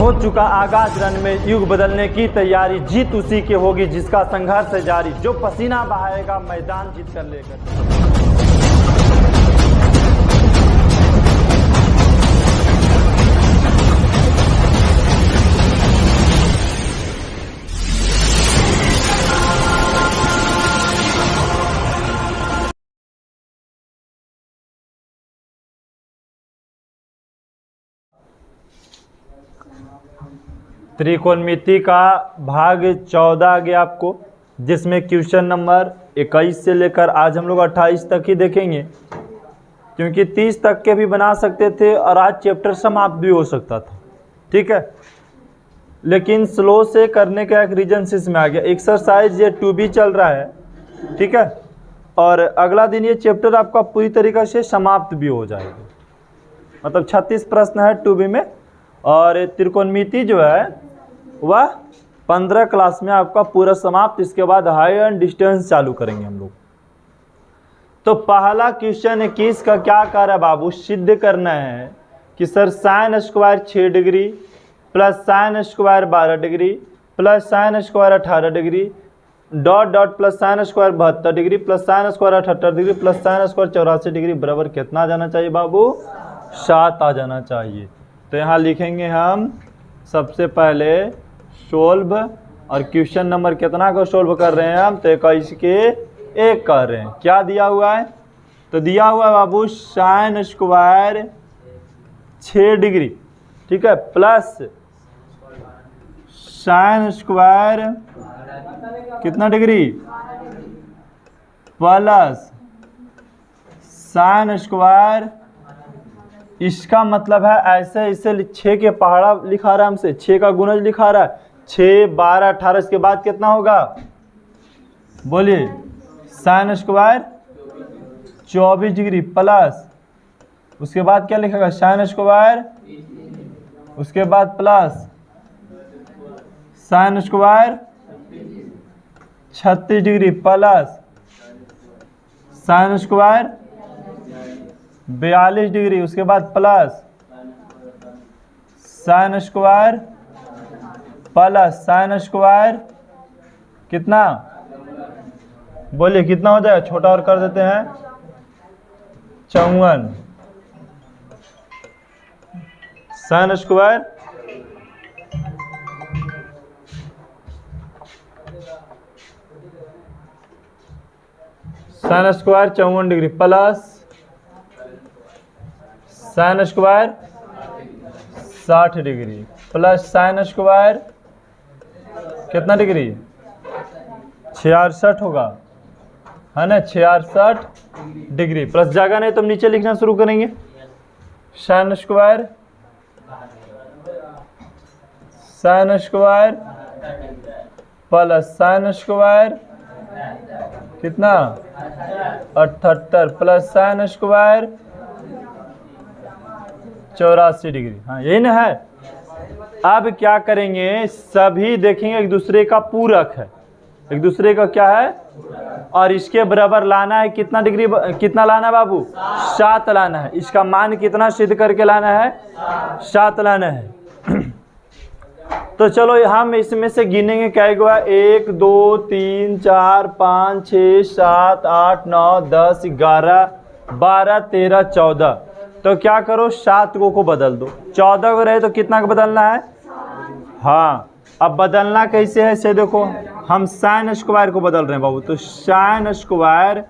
हो चुका आगाज रन में युग बदलने की तैयारी, जीत उसी की होगी जिसका संघर्ष है जारी, जो पसीना बहाएगा मैदान जीत कर लेकर। त्रिकोणमिति का भाग 14 आ गया आपको, जिसमें क्वेश्चन नंबर 21 से लेकर आज हम लोग 28 तक ही देखेंगे, क्योंकि 30 तक के भी बना सकते थे और आज चैप्टर समाप्त भी हो सकता था। ठीक है, लेकिन स्लो से करने का एक रीजन इसमें आ गया। एक्सरसाइज ये 2B चल रहा है, ठीक है, और अगला दिन ये चैप्टर आपका पूरी तरीक़े से समाप्त भी हो जाएगा। मतलब 36 प्रश्न है 2B में, और त्रिकोणमिति जो है वह 15 क्लास में आपका पूरा समाप्त। इसके बाद हाई एंड डिस्टेंस चालू करेंगे हम लोग। तो पहला क्वेश्चन 21 का क्या कर रहा है बाबू, सिद्ध करना है कि sir sine square 6 degree plus sine square 12 degree plus sine square 18 degree dot dot plus sine square 72 degree plus sine square 78 degree plus sine square 84 degree बराबर कितना आ जाना चाहिए बाबू, 7 आ जाना चाहिए। तो यहाँ लिखेंगे हम सबसे पहले सोल्व, और क्वेश्चन नंबर कितना को सोल्व कर रहे हैं हम, तो 21 के 1 कर रहे हैं। क्या दिया हुआ है, तो दिया हुआ है बाबू साइन स्क्वायर 6 डिग्री, ठीक है, प्लस साइन स्क्वायर कितना डिग्री प्लस साइन स्क्वायर, इसका मतलब है ऐसे इसे 6 के पहाड़ा लिखा रहा है हमसे, 6 का गुणज लिखा रहा है, 6 12 18, इसके बाद कितना होगा बोलिए, साइन स्क्वायर 24 डिग्री प्लस उसके बाद क्या लिखेगा साइन स्क्वायर, उसके बाद plus sine square 36 degree plus sine square 42 degree, उसके बाद plus sine square plus sine square कितना बोलिए कितना हो जाएगा, छोटा और कर देते हैं 54 sine square sine square 54 degree plus sine square 60 degree plus sine square कितना डिग्री 66 होगा, है ना, 66 डिग्री प्लस, जगह नहीं तो हम नीचे लिखना शुरू करेंगे, sine square plus sine square कितना 78 प्लस साइन स्क्वायर 84 डिग्री, हाँ यही ना है। अब क्या करेंगे, सभी देखेंगे एक दूसरे का पूरक है, एक दूसरे का क्या है, और इसके बराबर लाना है कितना डिग्री, कितना लाना है बाबू 7 लाना है। इसका मान कितना सिद्ध करके लाना है, 7 लाना है। तो चलो हम इसमें से गिनेंगे क्या हुआ, 1 2 3 4 5 6 7 8 9 10 11 12 13 14। तो क्या करो 7 को बदल दो, 14 को रहे तो कितना को बदलना है, हाँ अब बदलना कैसे है से देखो, हम साइन स्क्वायर को बदल रहे हैं बाबू। तो साइन स्क्वायर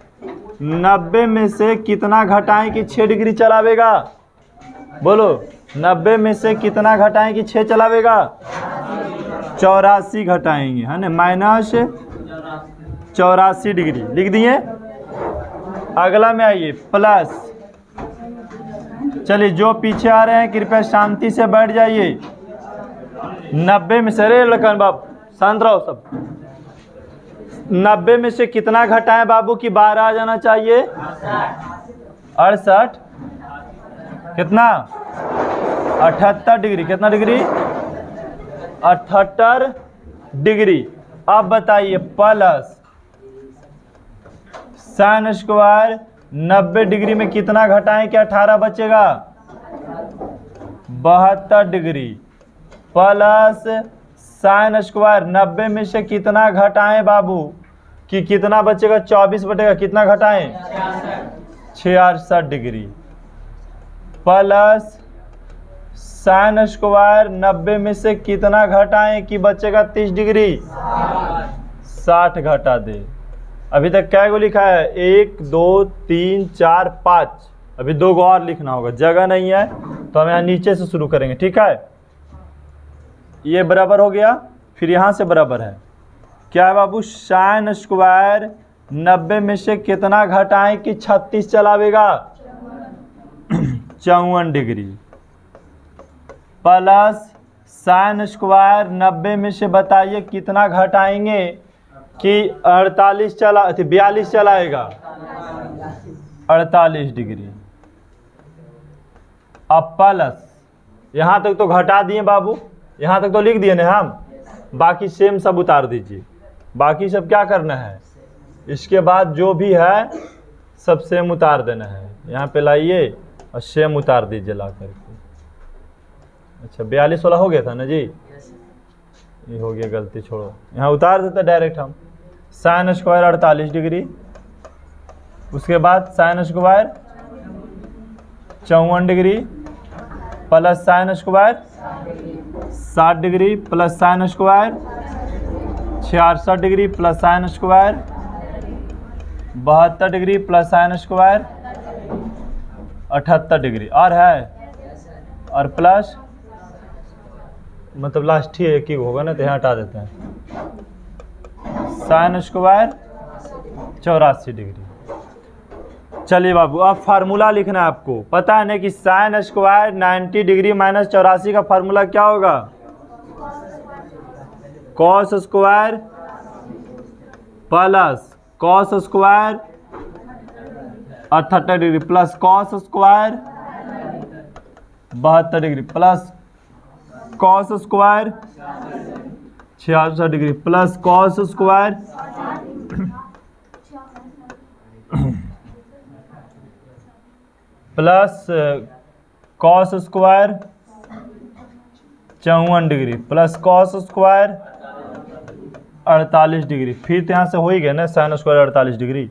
90 में से कितना घटाएं कि 6 डिग्री चलावेगा, बोलो 90 में से कितना घटाएं कि 6 चलावेगा, 84 घटाएंगे, है ना, माइनस 84 डिग्री लिख दिए। अगला में आइए प्लस, चलिए जो पीछे आ रहे हैं कृपया शांति से बैठ जाइए। 90 में से, रे लखन बाबू शांत रहो सब, 90 में से कितना घटाएं बाबू कि 12 आ जाना चाहिए, 68 कितना 78 डिग्री, कितना डिग्री 78 डिग्री। अब बताइए प्लस साइन स्क्वायर 90 डिग्री में कितना घटाएं कि 18 बचेगा, 72 डिग्री प्लस साइन स्क्वायर 90 में से कितना घटाएं बाबू, कि कितना बचेगा, 24 बटेगा कितना घटाएं 66 डिग्री, प्लस साइन स्क्वायर 90 में से कितना घटाएं कि बचेगा 30 डिग्री 60 घटा दे। अभी तक क्या को लिखा है 1 2 3 4 5, अभी 2 को और लिखना होगा, जगह नहीं है तो हम यहाँ नीचे से शुरू करेंगे। ठीक है, ये बराबर हो गया, फिर यहाँ से बराबर है क्या है बाबू, साइन स्क्वायर 90 में से कितना घटाएं कि 36 चलावेगा 54 डिग्री, प्लस साइन स्क्वायर 90 में से बताइए कितना घटाएंगे कि 42 चलाएगा 48 डिग्री। अब प्लस यहाँ तक तो घटा दिए बाबू, यहाँ तक तो लिख दिए ना हम, बाकी सेम सब उतार दीजिए। बाकी सब क्या करना है, इसके बाद जो भी है सब सेम उतार देना है, यहाँ पे लाइए और सेम उतार दीजिए ला करके। अच्छा 42 वाला हो गया था ना जी, ये हो गया गलती, छोड़ो, यहाँ उतार देते डायरेक्ट हम। साइन स्क्वायर 48 डिग्री, उसके बाद sine square 54 degree, plus sine square 60 degree, plus sine square 66 degree, plus sine square 72 degree, plus sine square 78 degree, और है और प्लस मतलब लास्ट ही एक ही होगा ना, तो यहाँ हटा देते हैं, साइन स्क्वायर 84 डिग्री। चलिए बाबू, अब फार्मूला लिखना है आपको, पता है ना कि साइन स्क्वायर 90 डिग्री माइनस 84 का फार्मूला क्या होगा, cos square plus cos square 78 degree plus cos square 72 degree plus cos square 66 degree plus cos square plus cos square 54 degree plus cos square 48 degree. फिर तो यहाँ से हो ही गया ना साइन स्क्वायर 48 डिग्री,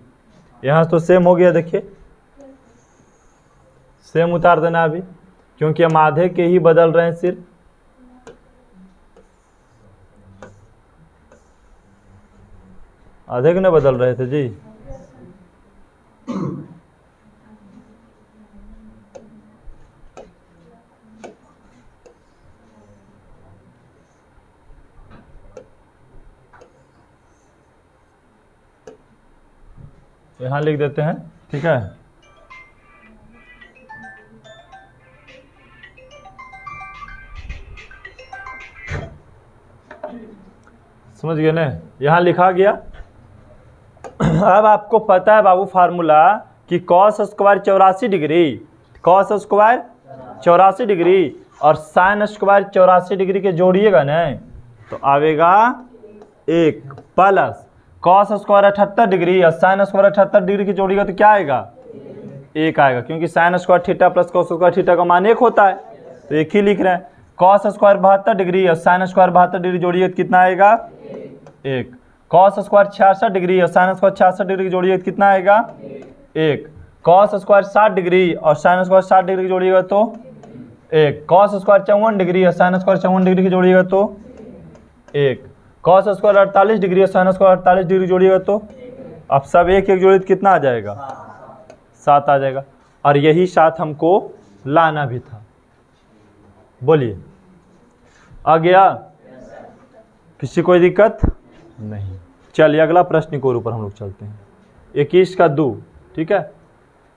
यहाँ तो सेम हो गया, देखिए सेम उतार देना अभी, क्योंकि हम आधे के ही बदल रहे हैं, सिर्फ आधे के नहीं बदल रहे थे जी। यहाँ लिख देते हैं, ठीक है, समझ गए ना, यहाँ लिखा गया। अब आपको पता है बाबू फार्मूला कि cos square 84 degree, cos square 84 degree और साइन स्क्वायर 84 डिग्री के जोड़िएगा ना तो आवेगा 1, प्लस कॉस स्क्वायर 78 डिग्री और साइन स्क्वायर 78 डिग्री की जोड़िएगा तो क्या आएगा 1 आएगा, क्योंकि sine square theta plus cos square theta का मान 1 होता है, तो एक ही लिख रहे हैं। कॉस स्क्वायर 72 डिग्री और साइन स्क्वायर 72 डिग्री जोड़िए तो कितना आएगा 1। कॉस स्क्वायर 66 डिग्री और साइन स्क्वायर 66 डिग्री की जोड़िए तो कितना आएगा 1। कॉस स्क्वायर 60 डिग्री और साइन स्क्वायर 60 डिग्री की जोड़िएगा तो 1। कॉस स्क्वायर 54 डिग्री और साइन स्क्वायर 54 डिग्री की जोड़िएगा तो 1। कॉस स्क्वायर 48 डिग्री और साइन स्क्वायर 48 डिग्री जोड़िएगा तो, अब सब एक एक जोड़िए तो कितना आ जाएगा 7 आ जाएगा। और यही 7 हमको लाना भी था, बोलिए आ गया, किसी कोई दिक्कत नहीं। चलिए अगला प्रश्न के ऊपर हम लोग चलते हैं। 21 का 2, ठीक है,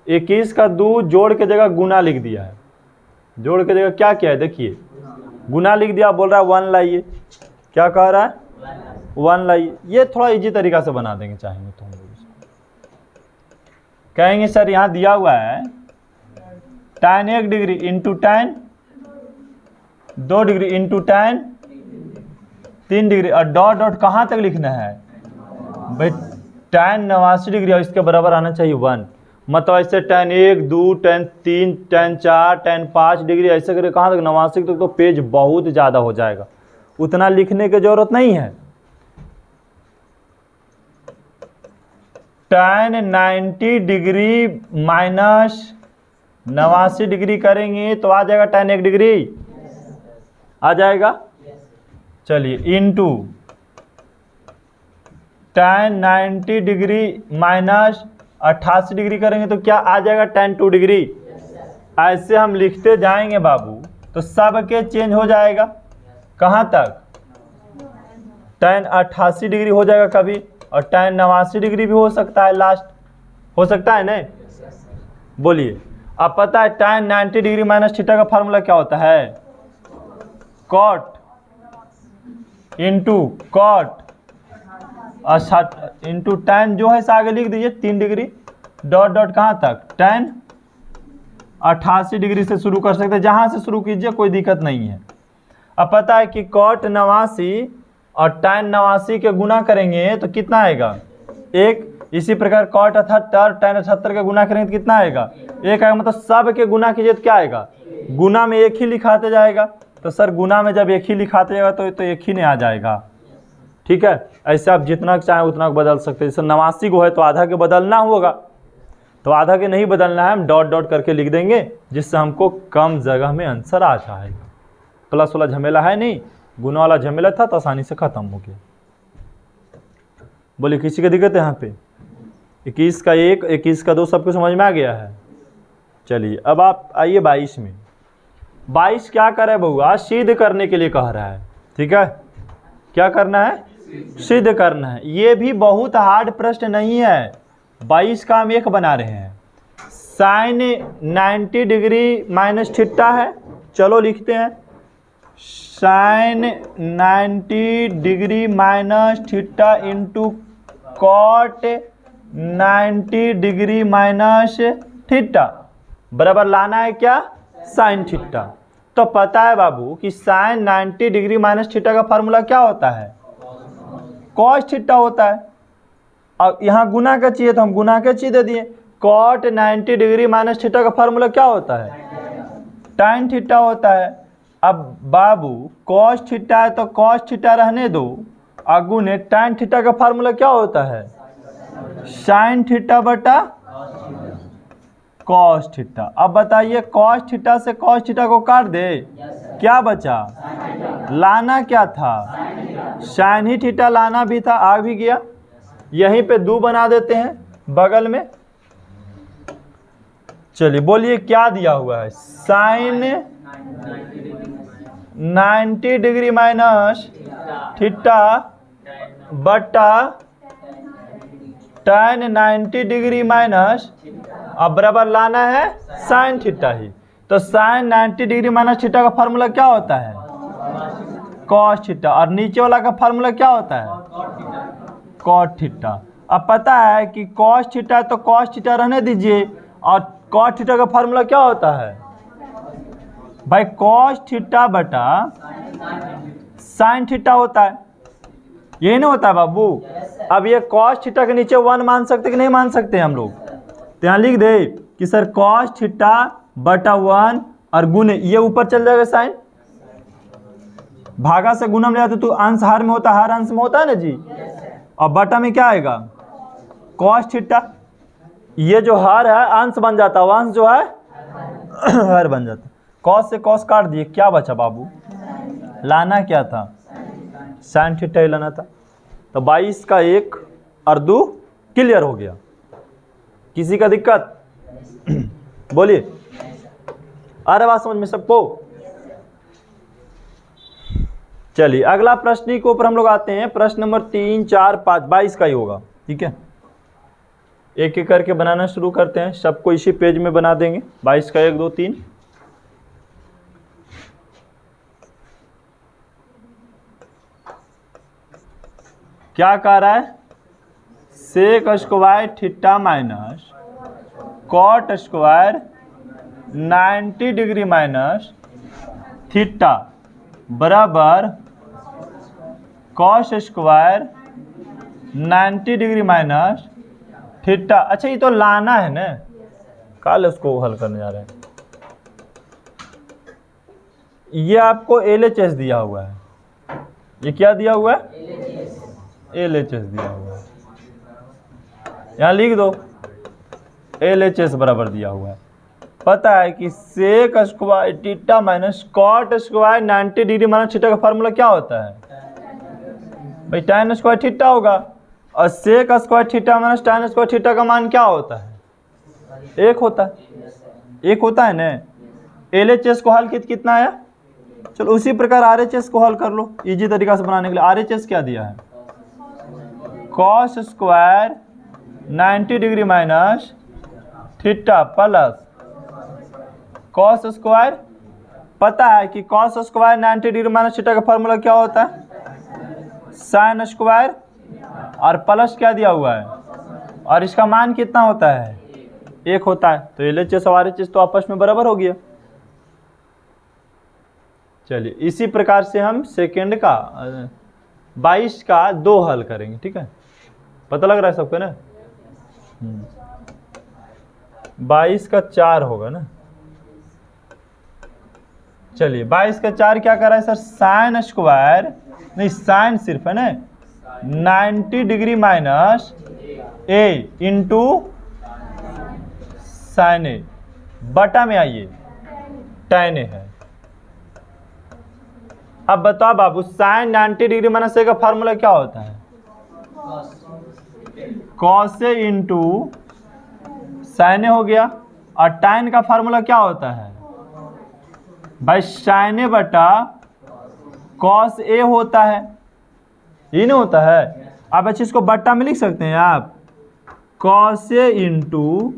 21 का 2 जोड़ के जगह गुना लिख दिया है, जोड़ के जगह क्या किया है देखिए, गुना लिख दिया, बोल रहा है 1 लाइए, क्या कह रहा है 1 लाइए। ये थोड़ा इजी तरीका से बना देंगे चाहेंगे तो हम लोग कहेंगे सर यहाँ दिया हुआ है tan 1 degree into tan 2 degree into tan 3 degree, और डॉट डॉट कहाँ तक लिखना है भाई tan 89 डिग्री और इसके बराबर आना चाहिए 1। मतलब ऐसे tan 1, 2, tan 3, tan 4, tan 5 degree ऐसे करके कहाँ तक 89 तक तो पेज बहुत ज़्यादा हो जाएगा, उतना लिखने की जरूरत नहीं है। tan 90 डिग्री माइनस 89 डिग्री करेंगे तो आ जाएगा tan 1 डिग्री, आ जाएगा। चलिए into tan 90 degree minus 88 degree करेंगे तो क्या आ जाएगा tan 2 डिग्री। ऐसे हम लिखते जाएंगे बाबू तो सब के चेंज हो जाएगा, कहाँ तक tan 88 डिग्री हो जाएगा कभी, और tan 89 डिग्री भी हो सकता है, लास्ट हो सकता है नहीं। बोलिए अब पता है tan 90 डिग्री माइनस थीटा का फार्मूला क्या होता है, cot into cot into tan जो है इसे आगे लिख दीजिए 3 डिग्री डॉट डॉट कहाँ तक tan 88 डिग्री से शुरू कर सकते हैं, जहाँ से शुरू कीजिए कोई दिक्कत नहीं है। अब पता है कि cot 89 और tan 89 के गुना करेंगे तो कितना आएगा 1, इसी प्रकार cot 78 और tan 78 का गुना करेंगे तो कितना आएगा 1 आएगा। मतलब सब के गुना कीजिए तो क्या आएगा, गुना में एक ही लिखाते जाएगा, तो सर गुना में जब एक ही लिखाते जाएगा तो एक ही नहीं आ जाएगा, ठीक है। ऐसे आप जितना चाहें उतना बदल सकते हैं। जैसे 89 को है तो आधा के बदलना होगा, तो आधा के नहीं बदलना है, हम डॉट डॉट करके लिख देंगे जिससे हमको कम जगह में आंसर आ जाएगा। प्लस वाला झमेला है नहीं, गुना वाला झमेला था तो आसानी से खत्म हो गया। बोलिए किसी की दिक्कत है यहाँ पे? 21 का 1, 21 का 2 सबको समझ में आ गया है। चलिए अब आप आइए 22 में। 22 क्या करे बउआ, सिद्ध करने के लिए कह रहा है, ठीक है। क्या करना है, सिद्ध करना है। ये भी बहुत हार्ड प्रश्न नहीं है। 22 का हम एक बना रहे हैं, साइन 90 डिग्री माइनस थीटा है, चलो लिखते हैं sine 90 degree minus theta into cot 90 degree minus theta बराबर लाना है क्या, साइन थीटा। तो पता है बाबू कि साइन 90 डिग्री माइनस थीटा का फार्मूला क्या होता है, कॉस थीटा होता है। अब यहाँ गुना का चाहिए तो हम गुना का चीज दे दिए, कॉट 90 डिग्री माइनस थीटा का फार्मूला क्या होता है, tan थीटा होता है। अब बाबू कॉस थीटा है तो कॉस थीटा रहने दो, अगुने tan थीटा का फार्मूला क्या होता है, साइन थीटा बटा कॉस थीटा। अब बताइए कॉस थीटा से कॉस थीटा को काट दे, क्या बचा, लाना क्या था, साइन ही थीटा लाना भी था, आ भी गया। यहीं पे 2 बना देते हैं बगल में। चलिए बोलिए क्या दिया हुआ है, साइन 90 डिग्री माइनस थीटा बटा tan 90 डिग्री माइनस, अब बराबर लाना है साइन थीटा ही। तो साइन 90 डिग्री माइनस थीटा का फार्मूला क्या होता है, कॉस थीटा, और नीचे वाला का फार्मूला क्या होता है, कॉट थीटा। अब पता है कि कॉस थीटा तो कॉस थीटा रहने दीजिए, और कॉट थीटा का फार्मूला क्या होता है भाई, कॉस थीटा बटा साइन थीटा होता है, यही नहीं होता है बाबू। अब ये कॉस थीटा के नीचे 1 मान सकते कि नहीं मान सकते हम लोग, तो यहाँ लिख दे कि सर कॉस थीटा बटा 1 और गुने ये ऊपर चल जाएगा साइन, भागा से गुना में जाते तो अंश हार में होता है, हर अंश में होता है ना जी, और बटा में क्या आएगा कॉस थीटा। ये जो हर है अंश बन जाता है, अंश जो है हर बन जाता है। कॉस से कॉस काट दिए, क्या बचा बाबू, लाना क्या था, साइन थीटा ही लाना था। तो 22 का 1 और 2 क्लियर हो गया। किसी का दिक्कत बोलिए, आ रहा बात समझ में सबको। चलिए अगला प्रश्न के ऊपर हम लोग आते हैं। प्रश्न नंबर 3, 4, 5, 22 का ही होगा, ठीक है। एक एक करके बनाना शुरू करते हैं, सबको इसी पेज में बना देंगे। 22 का 1, 2, 3। क्या कह रहा है, sec square theta minus cot square 90 degree minus theta बराबर cos square 90 degree minus theta. अच्छा ये तो लाना है ना, काल उसको हल करने जा रहे हैं। ये आपको LHS दिया हुआ है, ये क्या दिया हुआ है? LHS दिया हुआ है, यहाँ लिख दो LHS बराबर दिया हुआ है। पता है कि sec square theta minus cot square 90 degree minus theta का फार्मूला क्या होता है भाई? tan स्क्वायर थीटा होगा, और sec square theta minus tan square theta का मान क्या होता है? 1 होता है, 1 होता है ना। LHS को हल कितना आया? चलो उसी प्रकार RHS को हल कर लो इजी तरीका से बनाने के लिए। RHS क्या दिया है? Cos square 90 degree minus theta plus cos square. पता है कि cos square 90 degree minus theta का फार्मूला क्या होता है? साइन स्क्वायर, और प्लस क्या दिया हुआ है, और इसका मान कितना होता है? 1 होता है। तो LHS और RHS तो आपस में बराबर हो गया। चलिए इसी प्रकार से हम सेकेंड का 22 का 2 हल करेंगे, ठीक है? पता लग रहा है सबको ना? 22 का 4 होगा ना। चलिए 22 का 4 क्या कर रहा है सर? साइन स्क्वायर, नहीं साइन सिर्फ है ना, 90 डिग्री माइनस ए इंटू साइन ए, बटा में आइए tan ए है। अब बताओ बाबू, साइन 90 डिग्री माइनस ए का फार्मूला क्या होता है? कॉस ए इंटू साइन ए हो गया, और tan का फार्मूला क्या होता है भाई? साइन ए बटा कॉस ए होता है, ये नहीं होता है? अब अच्छी इसको बट्टा में लिख सकते हैं आप, कॉस ए इंटू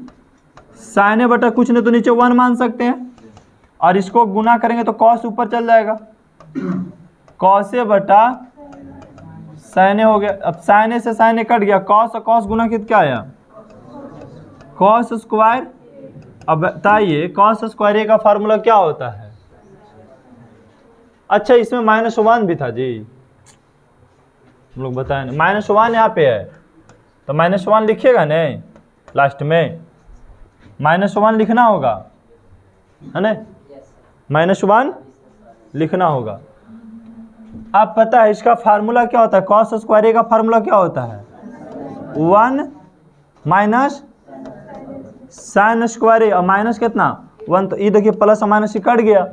साइन ए बटा कुछ नहीं तो नीचे 1 मान सकते हैं, और इसको गुना करेंगे तो कॉस ऊपर चल जाएगा, कॉस ए बटा साइन ए हो गया। अब साइन ए से साइन ए कट गया, कॉस और कॉस गुना कितना आया? Cos square. अब बताइए कॉस स्क्वायर ए का फार्मूला क्या होता है? अच्छा इसमें -1 भी था जी, हम लोग बताए ना, -1 यहाँ पे है तो -1 लिखिएगा नहीं, लास्ट में -1 लिखना होगा है ना, -1 लिखना होगा। अब पता है इसका फार्मूला क्या होता है? कॉस स्क्वायर ए का फार्मूला क्या होता है? 1 माइनस साइन स्क्वायर ए, और माइनस कितना 1, तो ये देखिए प्लस और माइनस ही कट गया,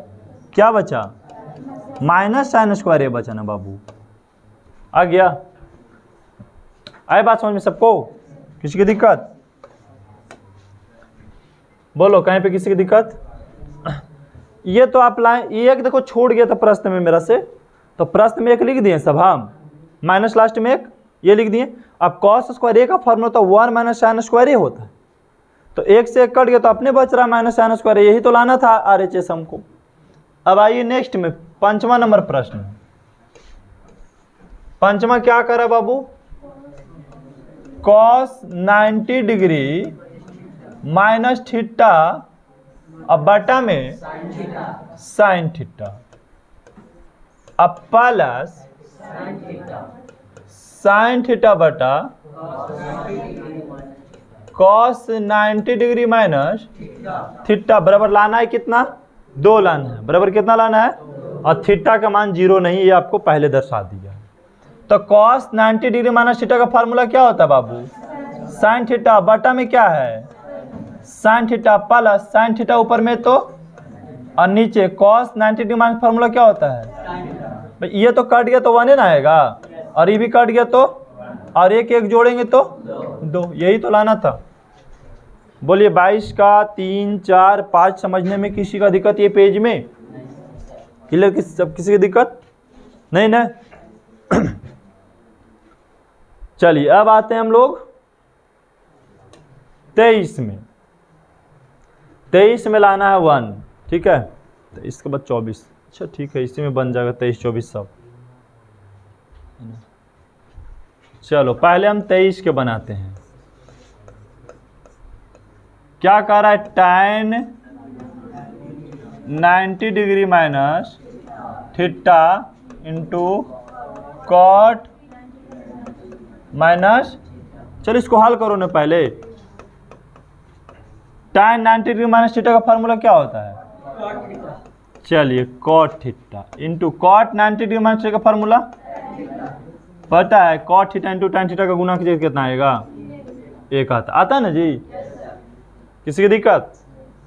क्या बचा? माइनस साइन स्क्वायर ए बचा ना बाबू। आ गया? आए बात समझ में सबको? किसी की दिक्कत? बोलो कहीं पे किसी की दिक्कत? ये तो आप लाए, ये एक देखो छूट गया था प्रश्न में मेरा से, तो प्रश्न में 1 लिख दिए सब हम, माइनस लास्ट में 1 ये लिख दिए। अब कॉस स्क्वायर ए का फॉर्मूला तो 1 माइनस साइन स्क्वायर ए होता है, तो 1 से 1 कट गया तो अपने बच रहा माइनस साइन स्क्वायर ए, यही तो लाना था RHS हमको। अब आइए नेक्स्ट में 5वां नंबर प्रश्न। 5वां क्या करा बाबू? कॉस 90 डिग्री माइनस थीटा अब बटा में साइन थीटा, अब प्लस साइन थीटा बटा कॉस 90 डिग्री माइनस थीटा बराबर लाना है कितना? 2 लाना है, बराबर कितना लाना है? और थीटा का मान 0 नहीं, ये आपको पहले दर्शा दिया। तो कॉस 90 डिग्री माइनस थीटा का फार्मूला क्या होता है बाबू? साइन थीटा बटा में क्या है? Sine theta plus sine theta ऊपर में तो, और नीचे कॉस 90 डिग्री माइनस फार्मूला क्या होता है? ये तो कट गया तो 1 ना आएगा, और ये भी कट गया तो, और 1 1 जोड़ेंगे तो 2, यही तो लाना था। बोलिए 22 का 3 4 5 समझने में किसी का दिक्कत? ये पेज में क्लियर? सब किसी की दिक्कत नहीं ना? चलिए अब आते हैं हम लोग 23 में। 23 में लाना है 1, ठीक है? तो इसके बाद 24, अच्छा ठीक है, इसी में बन जाएगा 23 24 सब। चलो पहले हम 23 के बनाते हैं। क्या कह रहा है? tan 90 degree minus theta into cot minus, चलो इसको हल करो ना पहले। tan 90 डिग्री माइनस थीटा का फार्मूला क्या होता है? चलिए cot theta into cot 90 degree minus theta का फार्मूला पता है, cot theta into tan theta का गुना कीजिए कितना आएगा? 1 आता है ना जी? किसी की दिक्कत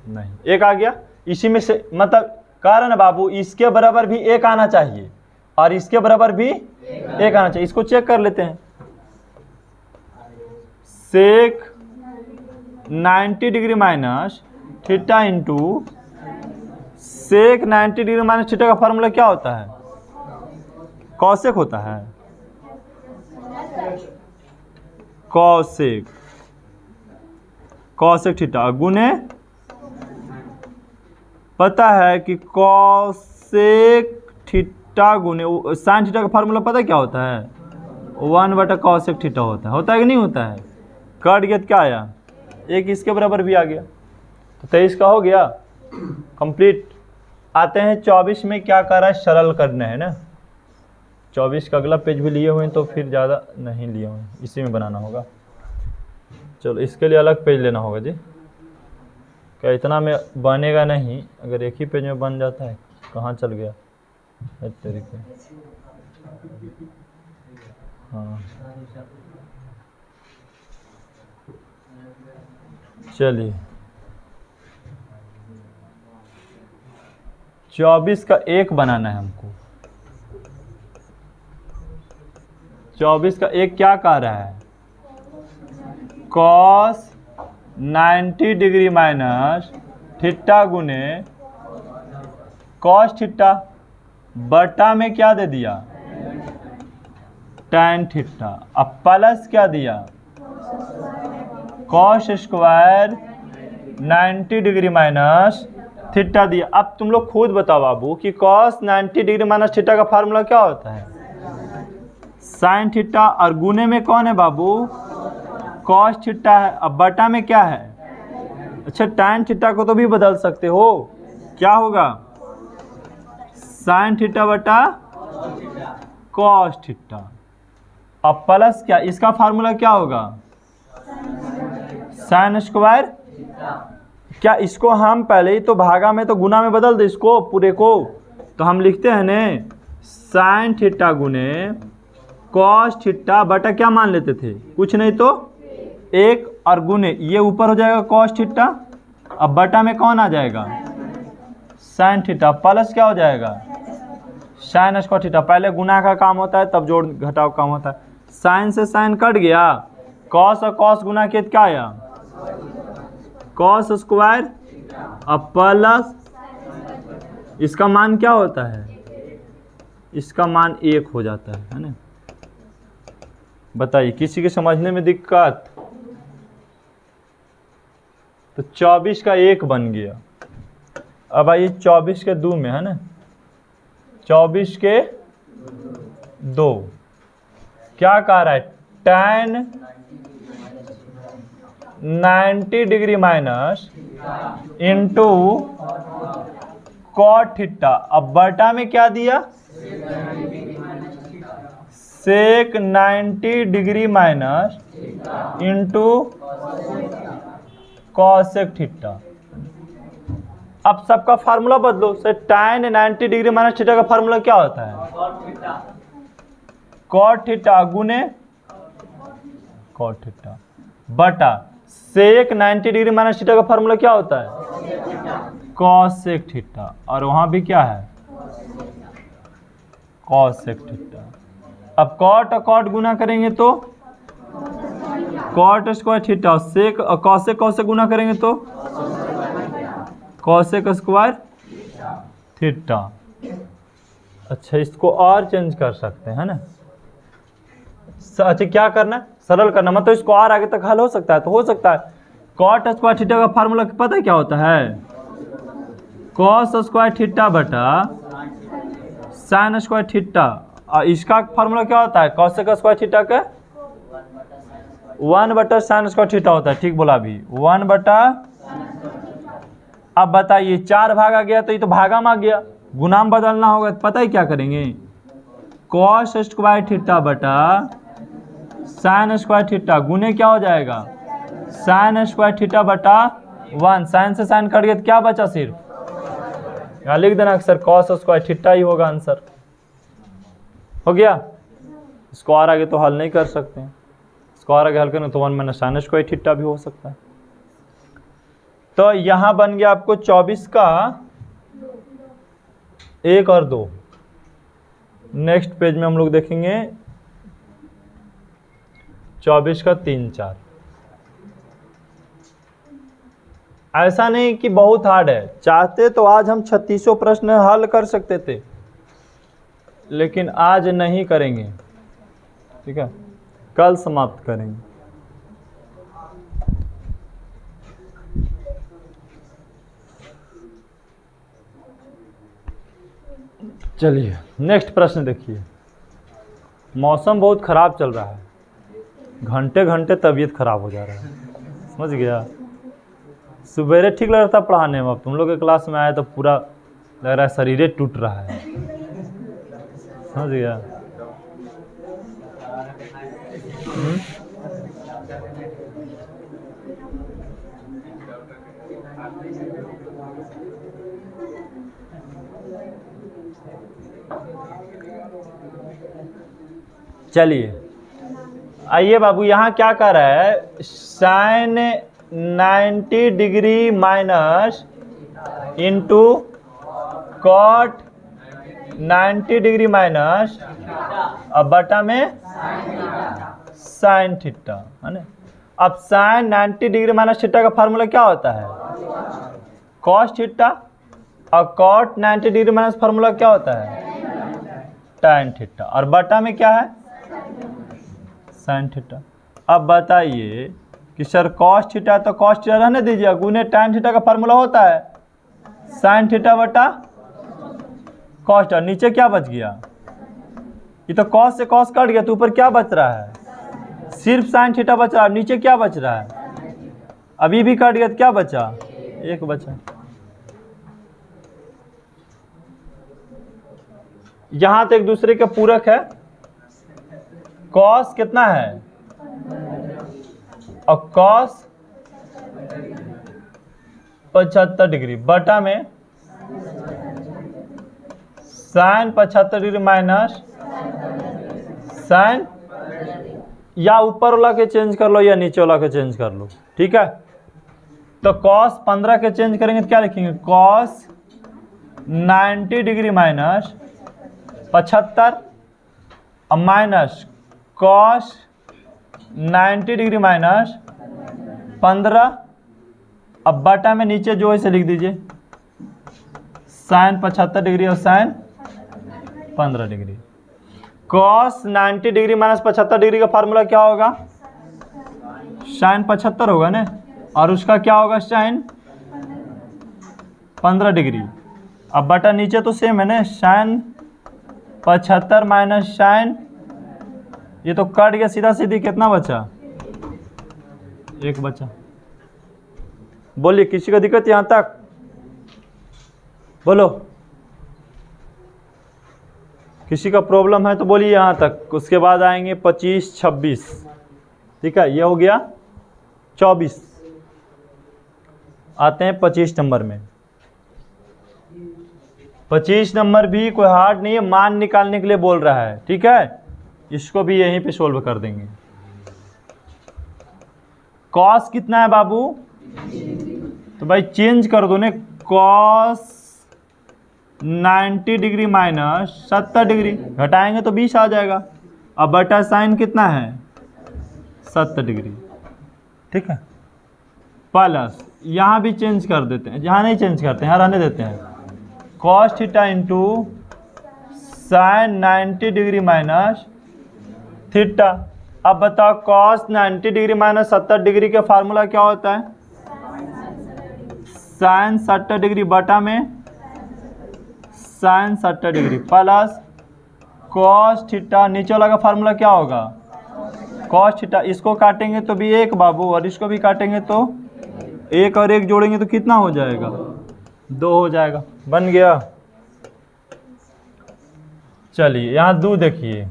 नहीं, 1 आ गया। इसी में से मतलब कारण बाबू इसके बराबर भी 1 आना चाहिए और इसके बराबर भी 1 आना चाहिए। इसको चेक कर लेते हैं। Sec 90 degree minus theta into sec 90 degree minus theta का फार्मूला क्या होता है? कॉसेक होता है, कॉसेक थीटा गुने पता है कि कॉसेक थीटा गुने साइन थीटा का फार्मूला पता है क्या होता है? 1/cosec थीटा होता है कि नहीं होता है? कट गया तो क्या आया? 1 इसके बराबर भी आ गया, तो 23 का हो गया कंप्लीट। आते हैं 24 में, क्या कर रहा है? सरल करना है ना। 24 का अगला पेज भी लिए हुए हैं तो फिर ज़्यादा नहीं लिए हुए हैं, इसी में बनाना होगा। चलो इसके लिए अलग पेज लेना होगा जी, क्या इतना में बनेगा नहीं? अगर एक ही पेज में बन जाता है। कहाँ चल गया तरीके? हाँ चलिए 24 का 1 बनाना है हमको। 24 का 1 क्या कह रहा है? कॉस 90 डिग्री माइनस थीटा गुने कॉस थीटा बटा में क्या दे दिया? tan theta. अब प्लस क्या दिया? Cos square 90 degree minus theta दिया। अब तुम लोग खुद बताओ बाबू कि कॉस 90 डिग्री माइनस थीटा का फार्मूला क्या होता है? साइन थीटा, और गुने में कौन है बाबू? कॉस थीटा है। अब बटा में क्या है? अच्छा tan थीटा को तो भी बदल सकते हो, क्या होगा? साइन थीटा बटा कॉस थीटा। अब प्लस क्या, इसका फार्मूला क्या होगा? Sine square. क्या इसको हम पहले ही तो भागा में तो गुना में बदल दे इसको पूरे को, तो हम लिखते हैं ने साइन थीटा गुने कॉस थीटा बटा क्या मान लेते थे? कुछ नहीं तो 1, और गुने ये ऊपर हो जाएगा कॉस थीटा, अब बटा में कौन आ जाएगा? साइन थीटा, प्लस क्या हो जाएगा? Sine square theta. पहले गुना का काम होता है तब जोड़ घटाव काम होता है। साइन से साइन कट गया, कॉस और कॉस गुना किया क्या आया? Cos square. अब प्लस इसका मान क्या होता है? इसका मान 1 हो जाता है ना। बताइए किसी के समझने में दिक्कत? तो 24 का 1 बन गया। अब आइए 24 के 2 में है ना, 24 के 2 क्या कह रहा है? tan 90 degree minus into cot theta. अब बटा में क्या दिया? Sec 90 degree minus into cosec theta. अब सबका फार्मूला बदलो। Sir tan 90 degree minus theta का फार्मूला क्या होता है? कॉट थीटा गुने कॉट थीटा बटा सेक 90 डिग्री माइनस थीटा का फार्मूला क्या होता है? कॉसेक थीटा, और वहां भी क्या है? Cosec theta. अब कॉट और कॉट गुना करेंगे तो कॉट स्क्वायर थीटा, सेक और कॉसेक गुना करेंगे तो कॉसेक स्क्वायर थीटा। अच्छा इसको और चेंज कर सकते हैं ना। अच्छा क्या करना? सरल करना, मतलब इसको और आगे तक हल हो सकता है तो हो सकता है। कॉट स्क्वायर थीटा का फार्मूला पता है क्या होता है? कॉस स्क्वायर थीटा बटा साइन स्क्वायर थीटा, और इसका फार्मूला क्या होता है? कॉसेक स्क्वायर थीटा का 1 साइन स्क्वायर थीटा होता है। ठीक बोला अभी 1। अब बताइए 4 भाग आ गया तो ये तो भागा में आ गया, गुना में बदलना होगा। तो पता है क्या करेंगे? कॉस स्क्वायर थीटा बटा साइन स्क्वायर थीटा गुने क्या हो जाएगा? साइन स्क्वायर थीटा बटा 1, साइन से साइन कट गया तो क्या बचा सिर्फ, यहाँ लिख देना सर कॉस स्क्वायर थीटा ही होगा आंसर। हो गया। स्क्वायर आगे तो हल नहीं कर सकते हैं, स्क्वायर आगे हल करें तो 1 माइनस साइन स्क्वायर थीटा भी हो सकता है। तो यहाँ बन गया आपको 24 का 1 और 2। नेक्स्ट पेज में हम लोग देखेंगे 24 का 3, 4। ऐसा नहीं कि बहुत हार्ड है, चाहते तो आज हम 3600 प्रश्न हल कर सकते थे, लेकिन आज नहीं करेंगे, ठीक है, कल समाप्त करेंगे। चलिए नेक्स्ट प्रश्न देखिए। मौसम बहुत ख़राब चल रहा है, घंटे घंटे तबीयत खराब हो जा रहा है, समझ गया। सवेरे ठीक लग रहा था पढ़ाने में, अब तुम लोग के क्लास में आए तो पूरा लग रहा है शरीर टूट रहा है, समझ गया। चलिए आइए बाबू, यहाँ क्या कर रहा है, sine 90 degree minus into cot 90 degree minus अब बटा में साइन थीटा, है ना। अब साइन 90 डिग्री माइनस थीटा का फार्मूला क्या होता है, कॉस थीटा, और कॉट 90 डिग्री माइनस फार्मूला क्या होता है, tan थीटा, और बटा में क्या है, साइन थीटा। अब बताइए कि सर कॉस थीटा तो कॉस थीटा रहने दीजिए, गुने tan थीटा का फार्मूला होता है साइन थीटा बटा कॉस थीटा। नीचे क्या बच गया, ये तो कॉस से कॉस कट गया तो ऊपर क्या बच रहा है, सिर्फ साइन थीटा बच रहा है। नीचे क्या बच रहा है, अभी भी कट गया तो क्या बचा, 1 बचा। यहां तो एक दूसरे के पूरक है, कॉस कितना है, और कॉस 75 डिग्री बटा में साइन 75 डिग्री माइनस साइन, या ऊपर वाला के चेंज कर लो या नीचे वाला के चेंज कर लो, ठीक है। तो कॉस 15 के चेंज करेंगे तो क्या लिखेंगे, कॉस 90 डिग्री माइनस 75 और माइनस कॉस 90 डिग्री माइनस 15, अब बटा में नीचे जो है इसे लिख दीजिए साइन 75 डिग्री और sine 15 degree. Cos 90 degree minus 75 degree का फार्मूला क्या होगा, साइन 75 होगा ना, और उसका क्या होगा साइन 15 डिग्री। अब बटा नीचे तो सेम है ना, साइन 75 माइनस साइन, ये तो कट गया सीधा सीधी, कितना बचा, 1 बचा। बोलिए किसी को दिक्कत यहां तक, बोलो किसी का प्रॉब्लम है तो बोलिए यहां तक। उसके बाद आएंगे 25, 26, ठीक है, ये हो गया 24। आते हैं 25 नंबर में। 25 नंबर भी कोई हार्ड नहीं है, मान निकालने के लिए बोल रहा है, ठीक है, इसको भी यहीं पे सोल्व कर देंगे। कॉस कितना है बाबू, तो भाई चेंज कर दो ने, कॉस 90 डिग्री माइनस 70 डिग्री, घटाएंगे तो 20 आ जाएगा। अब बटा साइन कितना है 70 डिग्री, ठीक है, प्लस यहाँ भी चेंज कर देते हैं, जहाँ नहीं चेंज करते हैं यहाँ रहने देते हैं, cos theta into sine 90 degree minus theta. अब बताओ कॉस 90 डिग्री माइनस 70 डिग्री का फार्मूला क्या होता है, साइन 70 डिग्री बटा में sine 70 degree plus cos theta, नीचे वाला का फार्मूला क्या होगा, कॉस थीटा। इसको काटेंगे तो भी 1 बाबू, और इसको भी काटेंगे तो 1 और 1 जोड़ेंगे तो कितना हो जाएगा, 2 हो जाएगा, बन गया। चलिए यहाँ 2 देखिए,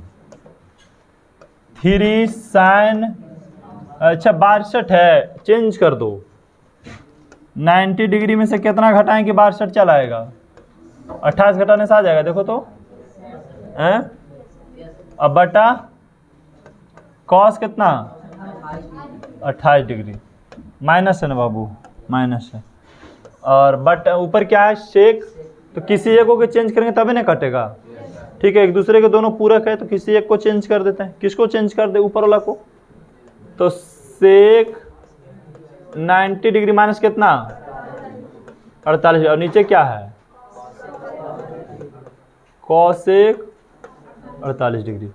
3 साइन, अच्छा 62 है, चेंज कर दो, 90 डिग्री में से कितना घटाएं कि 62 चला आएगा? 28 घटाने से आ जाएगा, देखो तो हैं। अब बटा कॉस कितना 28 डिग्री, माइनस है ना बाबू, माइनस है। और बट ऊपर क्या है सेक, तो किसी एक को चेंज करेंगे तभी ना कटेगा। ठीक है, एक दूसरे के दोनों पूरक है तो किसी एक को चेंज कर देते हैं। किसको चेंज कर दे? ऊपर वाला को। तो सेक 90 डिग्री माइनस कितना 48, और नीचे क्या है कॉसेक 48 डिग्री।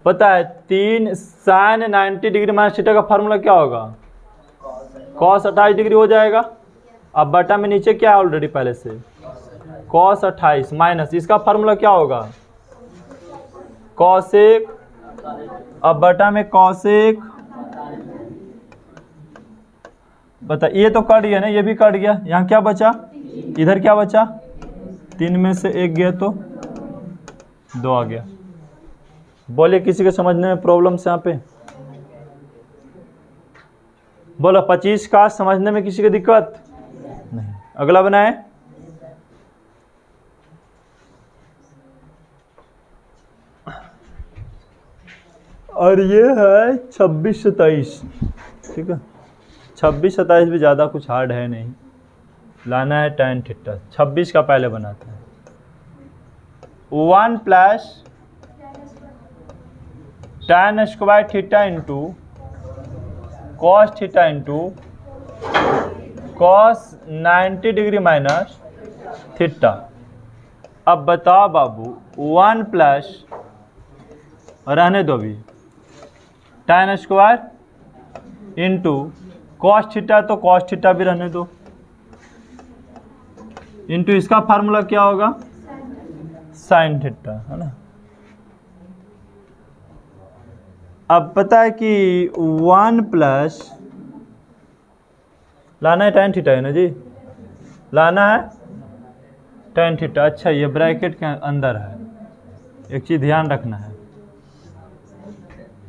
पता है 3 साइन 90 डिग्री माइनस थीटा का फार्मूला क्या होगा? कॉस 28 डिग्री हो जाएगा। अब बटा में नीचे क्या है ऑलरेडी पहले से कॉस 28 माइनस इसका फार्मूला क्या होगा कॉसेक। अब बटा में कॉसेक, बता ये तो कट गया ना, ये भी कट गया। यहाँ क्या बचा? इधर क्या बचा? 3 में से 1 गया तो 2 आ गया। बोले किसी के समझने में प्रॉब्लम से यहाँ पे? बोलो 25 का समझने में किसी की दिक्कत नहीं। अगला बनाए। और ये है 26 27। ठीक है, 26 27 भी ज़्यादा कुछ हार्ड है नहीं। लाना है tan थीटा। 26 का पहले बनाते हैं। 1 plus tan square theta into cos theta into cos 90 degree minus theta. अब बताओ बाबू 1 प्लस, रहने दो अभी, tan square into cos theta, तो कॉस थीटा भी रहने दो, इंटू इसका फार्मूला क्या होगा साइन थीटा, है ना। अब पता है कि 1 प्लस लाना है tan थीटा, है ना जी, लाना है tan थीटा। अच्छा ये ब्रैकेट के अंदर है, एक चीज़ ध्यान रखना है,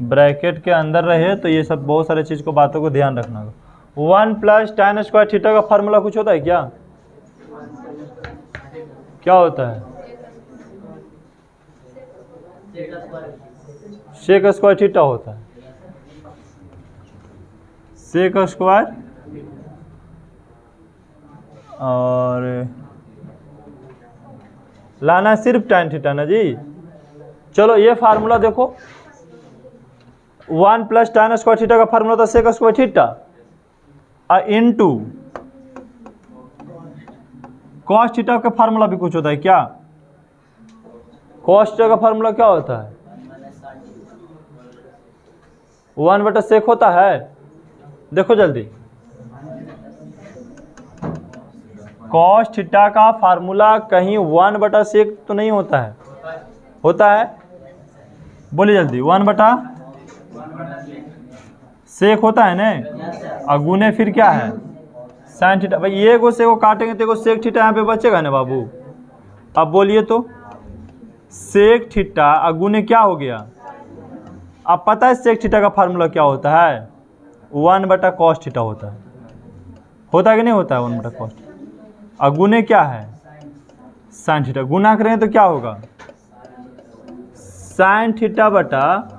ब्रैकेट के अंदर रहे तो ये सब बहुत सारे चीज़ को बातों को ध्यान रखना होगा। 1 प्लस tan स्क्वायर थीटा का फार्मूला कुछ होता है क्या? क्या होता है? सेक स्क्वायर थीटा होता है, सेक स्क्वायर, और लाना है सिर्फ tan थीटा ना जी। चलो ये फार्मूला देखो, 1 प्लस tan स्क्वायर थीटा का फार्मूला था sec square theta into cos theta का फार्मूला भी कुछ होता है क्या? कॉस थीटा का फार्मूला क्या होता है? 1 बटा सेक होता है। देखो जल्दी, कॉस थीटा का फार्मूला कहीं 1 बटा सेक तो नहीं होता है? होता है? बोलिए जल्दी, 1 बटा सेक होता है ना, और गुने फिर क्या है साइन थीटा। भाई ये को से को काटेंगे तो सेक थीटा यहाँ पे बचेगा ना बाबू। अब बोलिए तो सेक थीटा और गुने क्या हो गया? अब पता है सेक थीटा का फार्मूला क्या होता है? 1 बटा कॉस थीटा होता है। होता है कि नहीं होता है 1 बटा कॉस? और गुने क्या है साइन थीटा। गुना करें तो क्या होगा साइन थीटा बटा,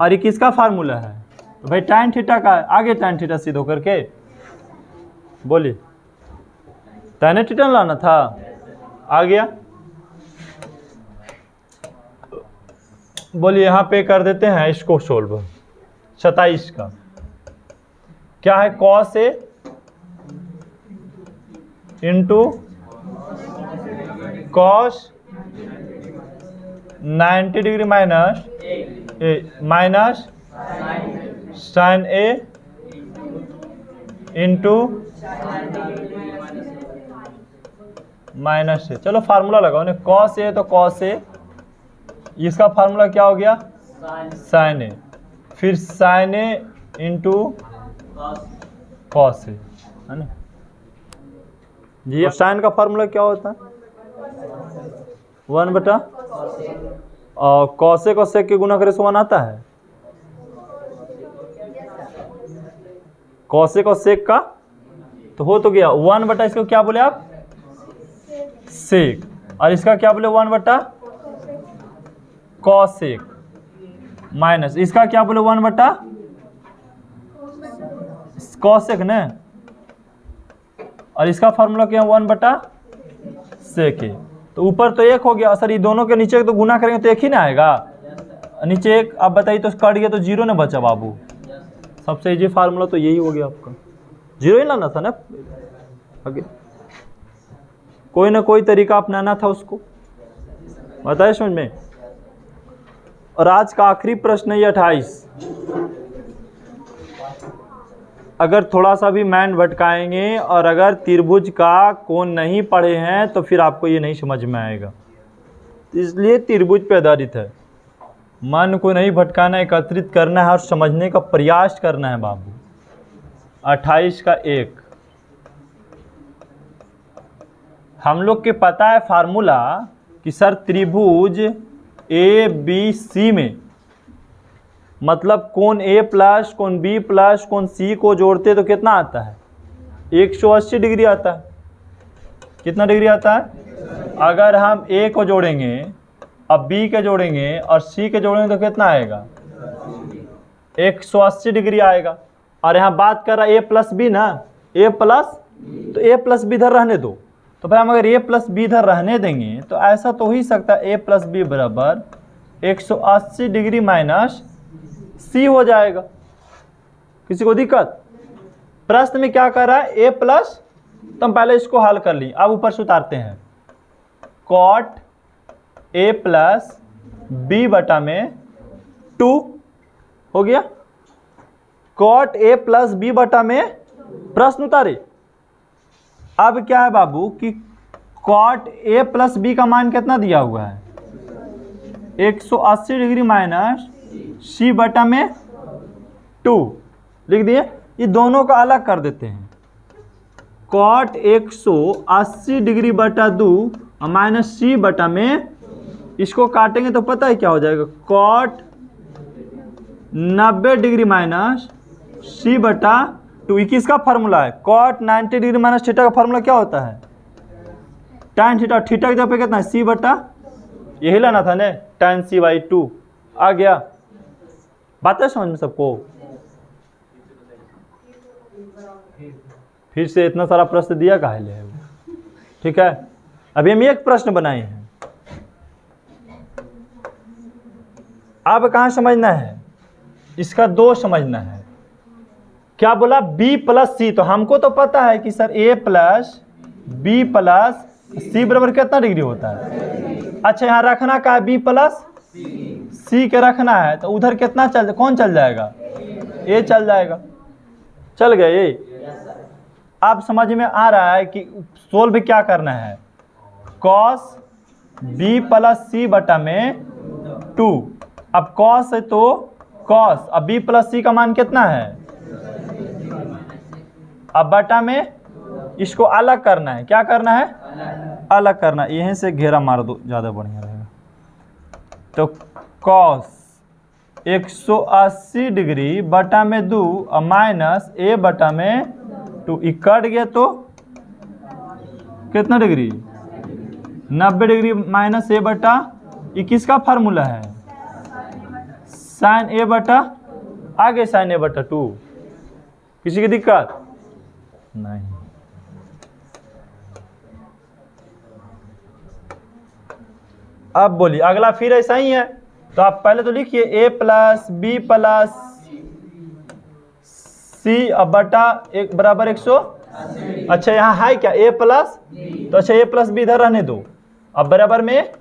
और ये किसका फार्मूला है? तो भाई tan थीटा का, आगे tan थीटा सीध होकर के बोलिए, tan थीटा लाना था, आ गया। बोलिए यहाँ पे कर देते हैं इसको सोल्व। 27 का क्या है cos A into cos 90 degree minus sine A into minus A. चलो फार्मूला लगाओ ना, कॉस ए तो कॉस ए, इसका फार्मूला क्या हो गया साइन ए, फिर sign A into cos A, है ना जी। साइन का फार्मूला क्या होता है 1 बटा, और कॉसेक और सेक के गुना करे से 1 आता है। कॉसेक और सेक का तो हो तो गया 1 बटा इसको क्या बोले आप, सेक, और इसका क्या बोले 1 बटा कॉसेक, माइनस इसका क्या बोले 1 बटा कॉसेक न, और इसका फार्मूला क्या 1 बटा सेक है। तो ऊपर तो 1 हो गया सर, ये दोनों के नीचे तो गुना करेंगे तो 1 ही ना आएगा, नीचे 1। आप बताइए तो कट गया तो 0 ना बचा बाबू। सबसे इजी फार्मूला तो यही हो गया आपका, 0 ही लाना था ना आगे, कोई ना कोई तरीका अपनाना था उसको, बताए समझ में। और आज का आखिरी प्रश्न है 28। अगर थोड़ा सा भी मैंड भटकाएंगे और अगर त्रिभुज का कोण नहीं पढ़े हैं तो फिर आपको ये नहीं समझ में आएगा, इसलिए त्रिभुज पे आधारित है। मन को नहीं भटकाना, एकत्रित करना है और समझने का प्रयास करना है बाबू। 28 का 1 हम लोग के पता है फार्मूला कि सर त्रिभुज ए बी सी में मतलब कोण ए प्लस कोण बी प्लस कोण सी को जोड़ते तो कितना आता है, 180 डिग्री आता है। कितना डिग्री आता है? अगर हम ए को जोड़ेंगे अब बी के जोड़ेंगे और सी के जोड़ेंगे तो कितना आएगा, 180 डिग्री आएगा। और यहाँ बात कर रहा है ए प्लस बी ना, ए प्लस, तो ए प्लस बी इधर रहने दो। तो भाई हम अगर ए प्लस बी इधर रहने देंगे तो ऐसा तो हो ही सकता है ए प्लस बी बराबर 180 डिग्री माइनस सी हो जाएगा। किसी को दिक्कत? प्रश्न में क्या कर रहा है, ए प्लस, तो हम पहले इसको हल कर लिए, अब ऊपर से उतारते हैं। कॉट ए प्लस बी बटा में 2 हो गया, कॉट ए प्लस बी बटा में, प्रश्न उतारे। अब क्या है बाबू कि कॉट ए प्लस बी का मान कितना दिया हुआ है, 180 डिग्री माइनस सी बटा में 2 लिख दिए। ये दोनों का अलग कर देते हैं, कॉट 180 डिग्री बटा 2 और माइनस सी बटा में, इसको काटेंगे तो पता है क्या हो जाएगा, कॉट 90 डिग्री माइनस सी बटा 2। किसका फार्मूला है, कॉट 90 डिग्री माइनस थीटा का फार्मूला क्या होता है, tan थीटा। थीटा की जगह पे कितना है, सी बटा, यही लाना था ने, tan सी बाई 2 आ गया। बात है समझ में सबको? फिर से इतना सारा प्रश्न दिया काहे ले है, ठीक है। अभी हम एक प्रश्न बनाए हैं, अब कहाँ समझना है, इसका 2 समझना है। क्या बोला, b प्लस सी, तो हमको तो पता है कि sir a plus b plus c बराबर कितना डिग्री होता है। अच्छा यहाँ रखना का है b प्लस सी के रखना है, तो उधर कितना कौन चल जाएगा, a चल जाएगा। चल गए ये? अब समझ में आ रहा है कि सोल्व क्या करना है, कॉस b प्लस सी बटा में 2। अब कॉस है तो कॉस, अब b प्लस सी का मान कितना है, अब बटा में इसको अलग करना है। क्या करना है, अलग करना। यहीं से घेरा मार दो, ज़्यादा बढ़िया रहेगा। तो कॉस 180 डिग्री बटा में 2 और माइनस ए बटा में 2, कट गया तो कितना डिग्री, 90 डिग्री माइनस ए बटा, ये किसका फार्मूला है, साइन ए बटा, आगे साइन ए बटा 2। किसी की दिक्कत नहीं? अब बोलिए, अगला फिर ऐसा ही है। तो आप पहले तो लिखिए a प्लस बी प्लस सी बटा 1 बराबर 100। अच्छा यहाँ है क्या a प्लस, तो अच्छा a प्लस बी इधर रहने दो, अब बराबर में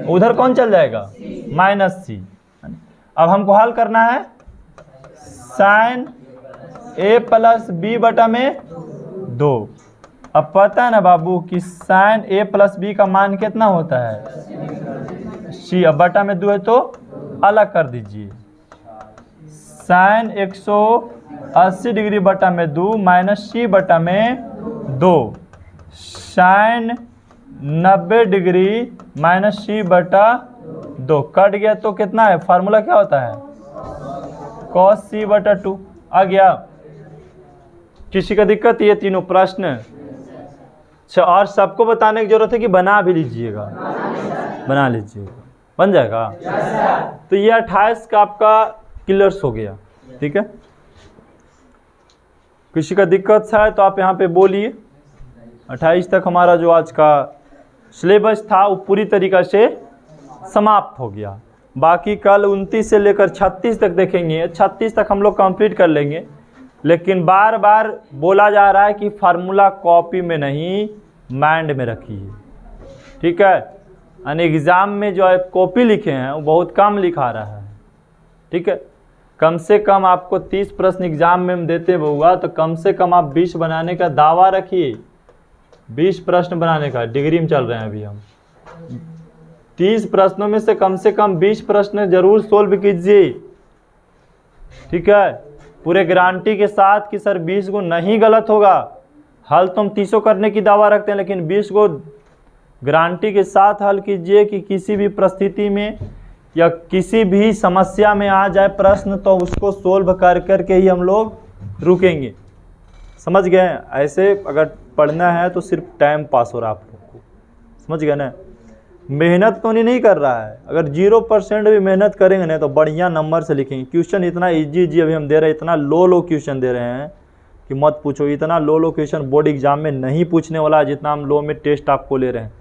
उधर कौन चल जाएगा, माइनस सी। अब हमको हल करना है साइन a प्लस बी बटा में 2। अब पता है ना बाबू कि साइन a प्लस बी का मान कितना होता है, सी। अब बटा में 2 है तो अलग कर दीजिए, साइन 180 डिग्री बटा में 2 माइनस सी बटा में 2, साइन 90 डिग्री माइनस सी बटा 2, कट गया तो कितना है, फार्मूला क्या होता है, कॉस सी बटा 2 आ गया। किसी का दिक्कत? ये तीनों प्रश्न। अच्छा, और सबको बताने की जरूरत है कि बना भी लीजिएगा? बना लीजिएगा, बन जाएगा। तो ये 28 का आपका क्लियर्स हो गया, ठीक है। किसी का दिक्कत है तो आप यहाँ पे बोलिए। 28 तक हमारा जो आज का सिलेबस था वो पूरी तरीक़ा से समाप्त हो गया। बाकी कल 29 से लेकर 36 तक देखेंगे। 36 तक हम लोग कंप्लीट कर लेंगे, लेकिन बार बार बोला जा रहा है कि फार्मूला कॉपी में नहीं, माइंड में रखिए, ठीक है। यानी एग्ज़ाम में जो कॉपी लिखे हैं वो बहुत कम लिखा रहा है, ठीक है। कम से कम आपको 30 प्रश्न एग्ज़ाम में देते हुआ तो कम से कम आप 20 बनाने का दावा रखिए। 20 प्रश्न बनाने का, डिग्री में चल रहे हैं अभी हम। 30 प्रश्नों में से कम 20 प्रश्न जरूर सोल्व कीजिए, ठीक है। पूरे गारंटी के साथ कि सर 20 को नहीं गलत होगा। हल तो हम 30 करने की दावा रखते हैं, लेकिन 20 को गारंटी के साथ हल कीजिए कि किसी भी परिस्थिति में या किसी भी समस्या में आ जाए प्रश्न तो उसको सोल्व कर के ही हम लोग रुकेंगे। समझ गए? ऐसे अगर पढ़ना है तो सिर्फ टाइम पास हो रहा है आप लोग को, समझ गए ना। मेहनत तो नहीं कर रहा है। अगर 0% भी मेहनत करेंगे ना तो बढ़िया नंबर से लिखेंगे। क्वेश्चन इतना इजी अभी हम दे रहे हैं, इतना लो क्वेश्चन दे रहे हैं कि मत पूछो। इतना लो क्वेश्चन बोर्ड एग्जाम में नहीं पूछने वाला है जितना हम लो में टेस्ट आपको ले रहे हैं,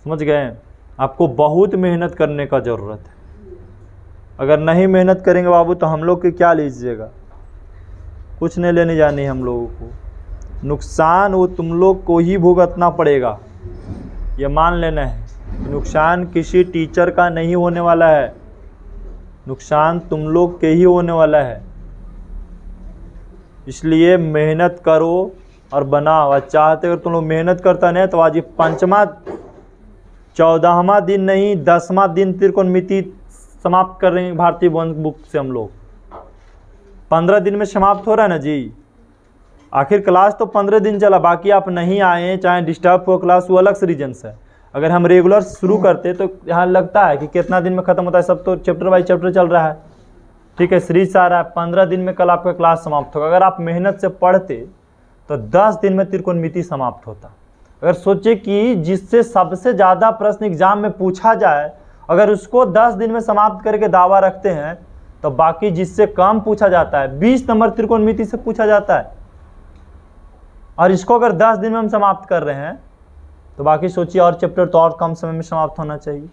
समझ गए। आपको बहुत मेहनत करने का ज़रूरत है। अगर नहीं मेहनत करेंगे बाबू तो हम लोग के क्या लीजिएगा, कुछ नहीं लेने जानी है हम लोगों को। नुकसान वो तुम लोग को ही भुगतना पड़ेगा, ये मान लेना है। नुकसान किसी टीचर का नहीं होने वाला है, नुकसान तुम लोग के ही होने वाला है। इसलिए मेहनत करो और बनाओ। आज चाहते अगर तुम लोग मेहनत करता नहीं तो आज ये 5वां 14वां दिन नहीं 10वां दिन त्रिकोणमिति समाप्त कर रहे हैं भारतीय बुक से हम लोग। 15 दिन में समाप्त हो रहा है ना जी। आखिर क्लास तो 15 दिन चला, बाकी आप नहीं आए चाहे डिस्टर्ब हो क्लास, वो अलग से रीजन है। अगर हम रेगुलर शुरू करते तो यहाँ लगता है कि कितना दिन में ख़त्म होता है, सब तो चैप्टर बाई चैप्टर चल रहा है, ठीक है। सीरीज आ रहा है, 15 दिन में कल आपका क्लास समाप्त होगा। अगर आप मेहनत से पढ़ते तो 10 दिन में त्रिकोणमिति समाप्त होता। अगर सोचे कि जिससे सबसे ज़्यादा प्रश्न एग्जाम में पूछा जाए, अगर उसको 10 दिन में समाप्त करके दावा रखते हैं तो बाकी जिससे कम पूछा जाता है 20 नंबर त्रिकोणमिति से पूछा जाता है, और इसको अगर 10 दिन में हम समाप्त कर रहे हैं तो बाकी सोचिए और चैप्टर तो और कम समय में समाप्त होना चाहिए।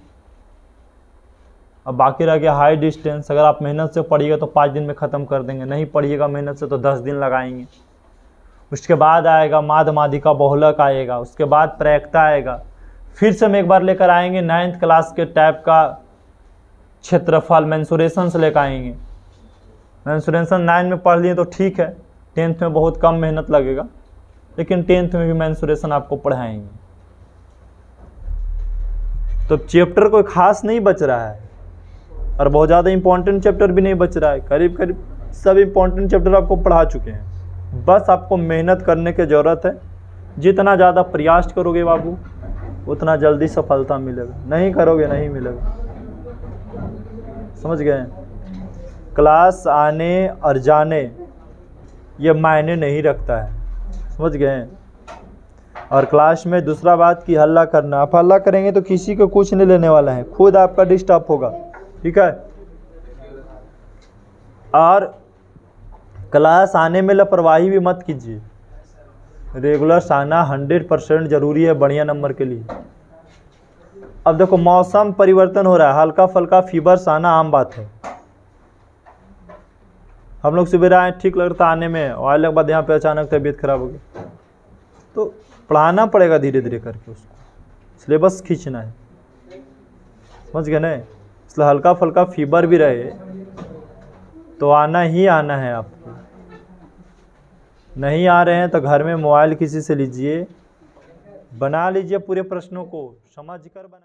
अब बाकी रह गया हाई डिस्टेंस। अगर आप मेहनत से पढ़िएगा तो 5 दिन में ख़त्म कर देंगे, नहीं पढ़िएगा मेहनत से तो 10 दिन लगाएंगे। उसके बाद आएगा माध माध्यिका बहुलक आएगा, उसके बाद प्रैक्टा आएगा। फिर से हम एक बार लेकर आएंगे 9th क्लास के टाइप का क्षेत्रफल मेंसुरेशन से लेकर आएंगे। मेंसुरेशन 9 में पढ़ लिए तो ठीक है, 10th में बहुत कम मेहनत लगेगा, लेकिन 10th में भी मेंसुरेशन आपको पढ़ाएंगे। तो चैप्टर कोई खास नहीं बच रहा है और बहुत ज़्यादा इंपॉर्टेंट चैप्टर भी नहीं बच रहा है। करीब करीब सब इंपॉर्टेंट चैप्टर आपको पढ़ा चुके हैं। बस आपको मेहनत करने की ज़रूरत है। जितना ज़्यादा प्रयास करोगे बाबू उतना जल्दी सफलता मिलेगा, नहीं करोगे नहीं मिलेगा, समझ गए। क्लास आने और जाने ये मायने नहीं रखता है, समझ गए। और क्लास में दूसरा बात कि हल्ला करना, आप हल्ला करेंगे तो किसी को कुछ नहीं लेने वाला है, खुद आपका डिस्टर्ब होगा, ठीक है। और क्लास आने में लापरवाही भी मत कीजिए। रेगुलर आना 100% ज़रूरी है बढ़िया नंबर के लिए। अब देखो मौसम परिवर्तन हो रहा है, हल्का फल्का फीवर्स आना आम बात है। हम लोग सवेरे आए ठीक लग रहा था आने में, और आने के बाद यहाँ पे अचानक तबीयत खराब हो गई। तो पढ़ाना पड़ेगा धीरे धीरे करके, उसको सिलेबस खींचना है, समझ गए ना। इसलिए हल्का फल्का फीवर भी रहे तो आना ही आना है आपको। नहीं आ रहे हैं तो घर में मोबाइल किसी से लीजिए, बना लीजिए पूरे प्रश्नों को, समझ कर बनाइए।